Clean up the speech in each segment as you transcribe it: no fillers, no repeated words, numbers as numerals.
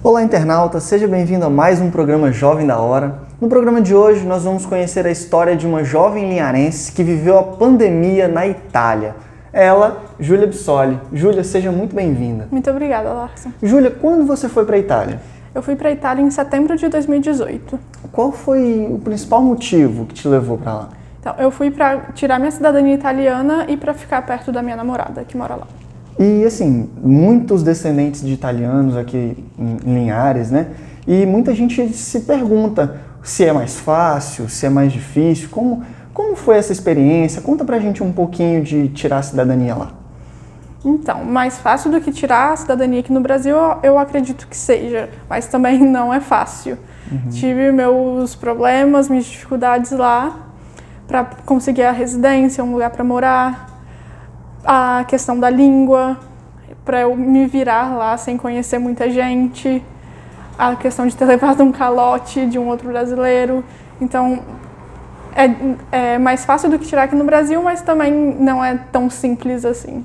Olá, internauta! Seja bem-vindo a mais um programa Jovem da Hora. No programa de hoje, nós vamos conhecer a história de uma jovem linharense que viveu a pandemia na Itália. Ela, Júlia Bissoli. Júlia, seja muito bem-vinda. Muito obrigada, Larson. Júlia, quando você foi para a Itália? Eu fui para a Itália em setembro de 2018. Qual foi o principal motivo que te levou para lá? Então, eu fui para tirar minha cidadania italiana e para ficar perto da minha namorada, que mora lá. E assim, muitos descendentes de italianos aqui em Linhares, né? E muita gente se pergunta se é mais fácil, se é mais difícil. Como foi essa experiência? Conta pra gente um pouquinho de tirar a cidadania lá. Então, mais fácil do que tirar a cidadania aqui no Brasil, eu acredito que seja, mas também não é fácil. Tive meus problemas, minhas dificuldades lá para conseguir a residência, um lugar para morar, a questão da língua, para eu me virar lá sem conhecer muita gente, a questão de ter levado um calote de um outro brasileiro. Então, é mais fácil do que tirar aqui no Brasil, mas também não é tão simples assim.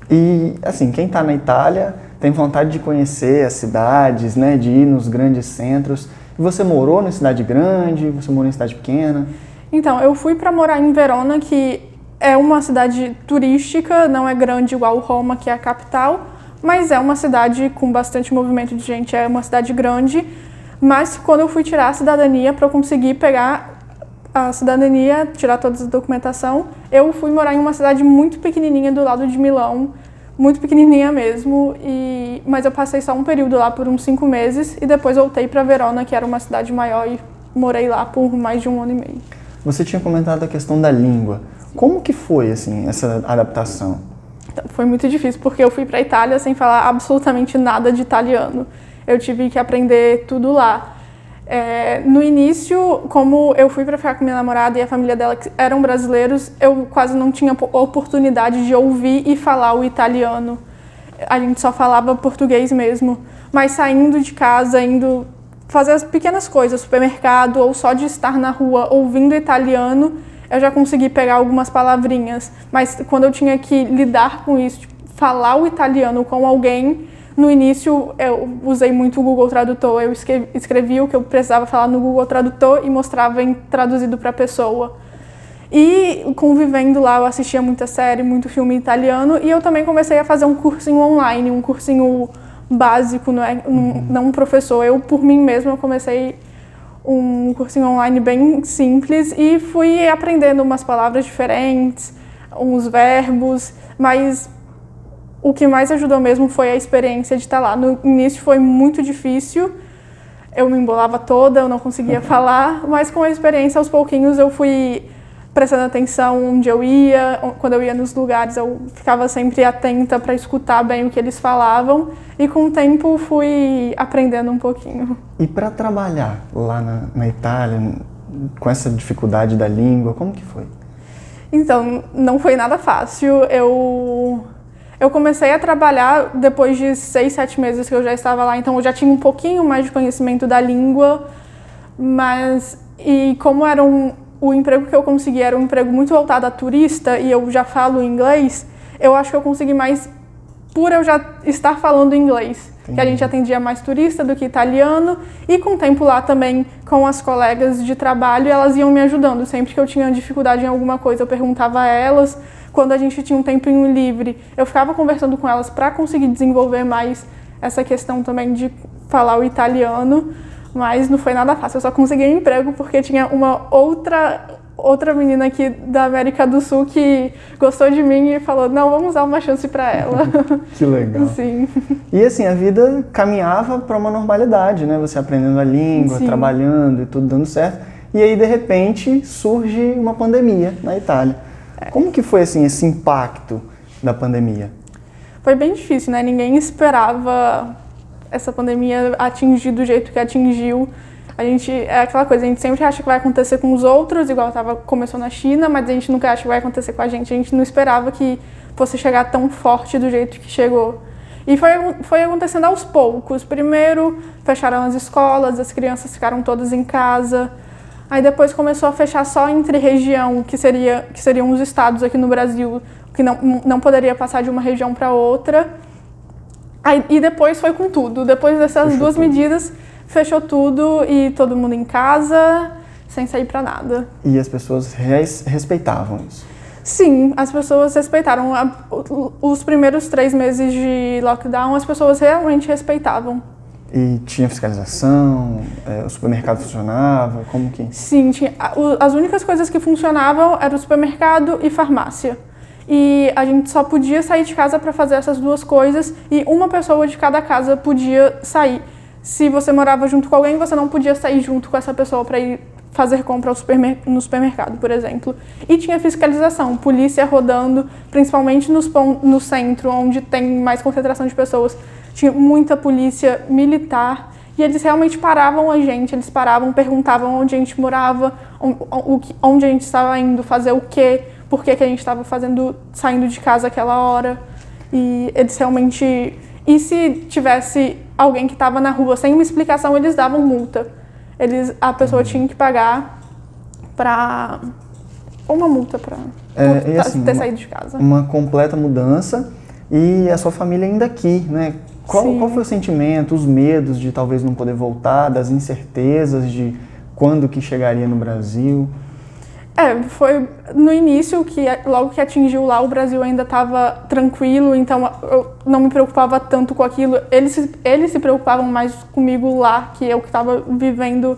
E, assim, quem está na Itália tem vontade de conhecer as cidades, né, de ir nos grandes centros. E você morou na cidade grande? Você morou em cidade pequena? Então, eu fui para morar em Verona, que é uma cidade turística, não é grande igual Roma, que é a capital, mas é uma cidade com bastante movimento de gente, é uma cidade grande. Mas quando eu fui tirar a cidadania, para eu conseguir pegar a cidadania, tirar toda a documentação, eu fui morar em uma cidade muito pequenininha do lado de Milão, muito pequenininha mesmo, mas eu passei só um período lá por uns 5 meses e depois voltei para Verona, que era uma cidade maior, e morei lá por mais de 1 ano e meio. Você tinha comentado a questão da língua. Como que foi, assim, essa adaptação? Então, foi muito difícil, porque eu fui para a Itália sem falar absolutamente nada de italiano. Eu tive que aprender tudo lá. No início, como eu fui para ficar com minha namorada e a família dela que eram brasileiros, eu quase não tinha oportunidade de ouvir e falar o italiano. A gente só falava português mesmo. Mas saindo de casa, indo fazer as pequenas coisas, supermercado, ou só de estar na rua ouvindo italiano, eu já consegui pegar algumas palavrinhas. Mas quando eu tinha que lidar com isso, tipo, falar o italiano com alguém, no início eu usei muito o Google Tradutor. Eu escrevi o que eu precisava falar no Google Tradutor e mostrava traduzido para a pessoa. E convivendo lá, eu assistia muita série, muito filme italiano, e eu também comecei a fazer um cursinho online, um cursinho básico, não um professor. Eu, por mim mesma, eu comecei um cursinho online bem simples e fui aprendendo umas palavras diferentes, uns verbos, mas o que mais ajudou mesmo foi a experiência de estar lá. No início foi muito difícil, eu me embolava toda, eu não conseguia falar, mas com a experiência, aos pouquinhos, eu fui prestando atenção onde eu ia. Quando eu ia nos lugares, eu ficava sempre atenta para escutar bem o que eles falavam, e com o tempo fui aprendendo um pouquinho. E para trabalhar lá na Itália, com essa dificuldade da língua, como que foi? Então, não foi nada fácil. Eu comecei a trabalhar depois de 6, 7 meses que eu já estava lá, então eu já tinha um pouquinho mais de conhecimento da língua, e como o emprego que eu consegui era um emprego muito voltado a turista, e eu já falo inglês, eu acho que eu consegui mais por eu já estar falando inglês. Entendi. Que a gente atendia mais turista do que italiano, e com o tempo lá também, com as colegas de trabalho, elas iam me ajudando. Sempre que eu tinha dificuldade em alguma coisa, eu perguntava a elas. Quando a gente tinha um tempinho livre, eu ficava conversando com elas para conseguir desenvolver mais essa questão também de falar o italiano, mas não foi nada fácil. Eu só consegui um emprego porque tinha uma outra menina aqui da América do Sul que gostou de mim e falou, não, vamos dar uma chance para ela. Que legal. Sim. E assim, a vida caminhava para uma normalidade, né? Você aprendendo a língua, Sim. Trabalhando e tudo dando certo. E aí, de repente, surge uma pandemia na Itália. Como que foi, assim, esse impacto da pandemia? Foi bem difícil, né? Ninguém esperava essa pandemia atingir do jeito que atingiu. É aquela coisa, a gente sempre acha que vai acontecer com os outros, igual começou na China, mas a gente nunca acha que vai acontecer com a gente. A gente não esperava que fosse chegar tão forte do jeito que chegou. E foi acontecendo aos poucos. Primeiro, fecharam as escolas, as crianças ficaram todas em casa. Aí depois começou a fechar só entre região, que seriam os estados aqui no Brasil, que não poderia passar de uma região para outra. E depois foi com tudo. Depois dessas duas medidas, fechou tudo e todo mundo em casa, sem sair pra nada. E as pessoas respeitavam isso? Sim, as pessoas respeitaram. Os primeiros 3 meses de lockdown, as pessoas realmente respeitavam. E tinha fiscalização? O supermercado funcionava? Como que? Sim, tinha. As únicas coisas que funcionavam eram o supermercado e farmácia. E a gente só podia sair de casa para fazer essas duas coisas e uma pessoa de cada casa podia sair. Se você morava junto com alguém, você não podia sair junto com essa pessoa para ir fazer compra no supermercado, por exemplo. E tinha fiscalização, polícia rodando, principalmente no centro, onde tem mais concentração de pessoas. Tinha muita polícia militar e eles realmente paravam a gente, eles paravam, perguntavam onde a gente morava, onde a gente estava indo, fazer o quê, por que a gente estava saindo de casa aquela hora. E eles realmente... E se tivesse alguém que estava na rua sem uma explicação, eles davam multa. A pessoa tinha que pagar uma multa para ter saído de casa. Uma completa mudança e a sua família ainda aqui, né? Qual foi o sentimento, os medos de talvez não poder voltar, das incertezas de quando que chegaria no Brasil? Foi no início que logo que atingiu lá, o Brasil ainda estava tranquilo, então eu não me preocupava tanto com aquilo. Eles se preocupavam mais comigo lá, que eu que estava vivendo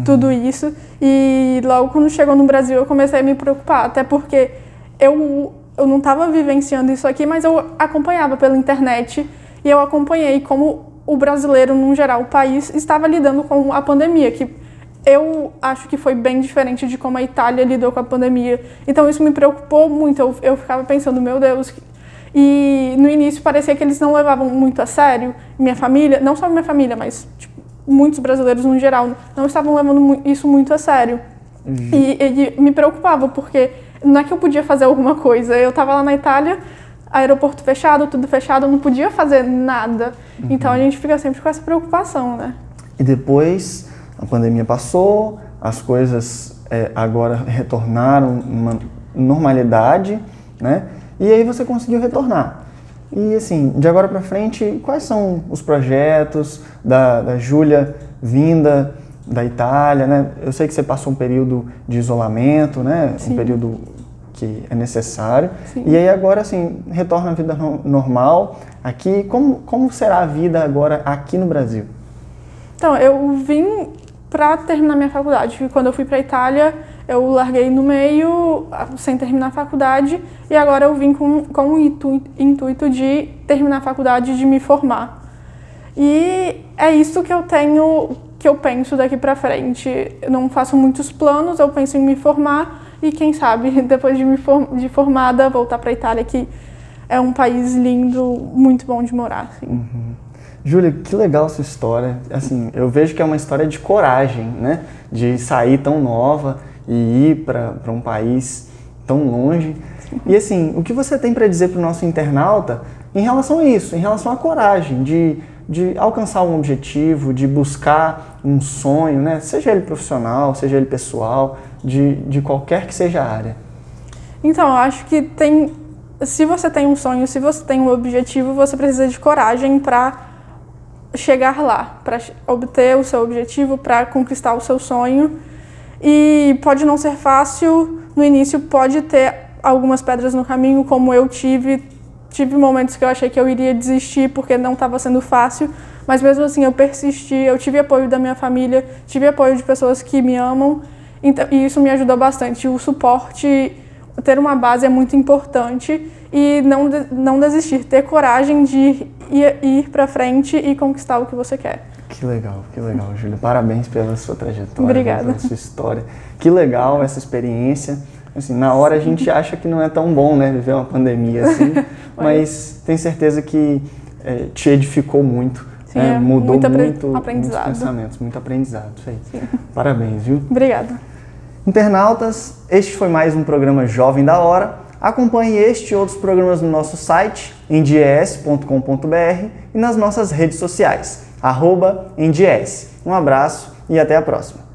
tudo isso. E logo quando chegou no Brasil, eu comecei a me preocupar, até porque eu não estava vivenciando isso aqui, mas eu acompanhava pela internet e eu acompanhei como o brasileiro, no geral, o país, estava lidando com a pandemia, que eu acho que foi bem diferente de como a Itália lidou com a pandemia. Então isso me preocupou muito, eu ficava pensando, meu Deus. E no início parecia que eles não levavam muito a sério. Minha família, não só minha família, mas tipo, muitos brasileiros no geral, não estavam levando isso muito a sério. E me preocupava, porque não é que eu podia fazer alguma coisa. Eu estava lá na Itália, aeroporto fechado, tudo fechado, eu não podia fazer nada. Então a gente fica sempre com essa preocupação, né? E depois a pandemia passou, as coisas agora retornaram uma normalidade, né? E aí você conseguiu retornar. E assim, de agora para frente, quais são os projetos da Júlia vinda da Itália, né? Eu sei que você passou um período de isolamento, né? Sim. Um período que é necessário. Sim. E aí agora, assim, retorna à vida normal aqui. Como será a vida agora aqui no Brasil? Então, eu vim para terminar minha faculdade. Quando eu fui para a Itália, eu larguei no meio, sem terminar a faculdade, e agora eu vim com o intuito de terminar a faculdade, de me formar. E é isso que eu penso daqui para frente. Eu não faço muitos planos, eu penso em me formar e, quem sabe, depois de formada, voltar para a Itália, que é um país lindo, muito bom de morar. Assim. Uhum. Júlia, que legal sua história. Assim, eu vejo que é uma história de coragem, né? De sair tão nova e ir para um país tão longe. Sim. E assim, o que você tem para dizer para o nosso internauta em relação a isso, em relação à coragem de alcançar um objetivo, de buscar um sonho, né? Seja ele profissional, seja ele pessoal, de qualquer que seja a área? Então, eu acho que se você tem um sonho, se você tem um objetivo, você precisa de coragem para chegar lá, para obter o seu objetivo, para conquistar o seu sonho. E pode não ser fácil, no início pode ter algumas pedras no caminho, como eu tive momentos que eu achei que eu iria desistir porque não estava sendo fácil, mas mesmo assim eu persisti, eu tive apoio da minha família, tive apoio de pessoas que me amam, então, e isso me ajudou bastante. O suporte, ter uma base é muito importante e não desistir, ter coragem de ir para frente e conquistar o que você quer. Que legal, Júlia. Parabéns pela sua trajetória, obrigada, pela sua história. Que legal essa experiência. Assim, na hora a gente acha que não é tão bom, né, viver uma pandemia assim, mas tenho certeza que te edificou muito. Sim, mudou muito aprendizado. Muitos pensamentos, muito aprendizado. Isso aí. Parabéns, viu? Obrigada. Internautas, este foi mais um programa Jovem da Hora. Acompanhe este e outros programas no nosso site, endies.com.br, e nas nossas redes sociais, @endies. Um abraço e até a próxima.